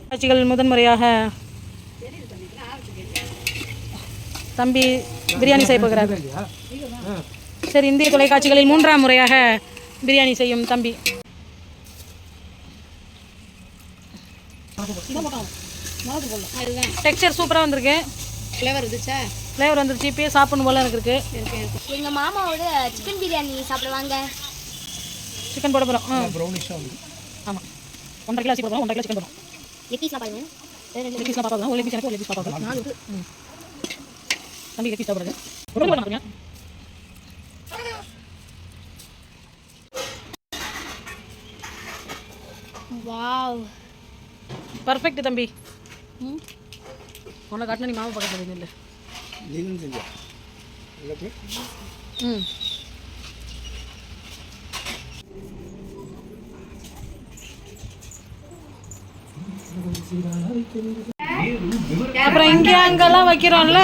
காட்சிகள் முதன்முறையாக தம்பி பிரியாணி செய்ய போகிறார். சரி, இந்திய தொலைக்காட்சிகளில் 3ஆம் முறையாக பிரியாணி செய்யும் தம்பி. டெக்ஸ்சர் சூப்பராக வந்திருக்கு. ஃப்ளேவர் வந்துருச்சு. இப்போயே சாப்பிடணும் போல எனக்கு இருக்கு. எங்கள் மாமாவோட சிக்கன் பிரியாணி சாப்பிடுவாங்க. சிக்கன் போட போகிறோம். ஆமாம், 1.5 கிலோ போடுறோம். 1.5 கிலோ சிக்கன் போடுறோம். லெக் பீஸ்லாம் பாருங்க. லெக் பீஸ்லாம் பார்க்கலாம். ஒரு லெக் பீஸ் எனக்கு, ஒரு லெக் பீஸ் பார்க்கலாம். தம்பி லெக் பீஸ் சாப்பிடுறது ரொம்ப பண்ணுறீங்க. வாவ், பர்ஃபெக்ட் தம்பி. உன்னை காட்டினா நீ மாவு பக்கத்தில் இல்லை. அப்புறம் இங்கே அங்கெல்லாம் வைக்கிறோம்ல.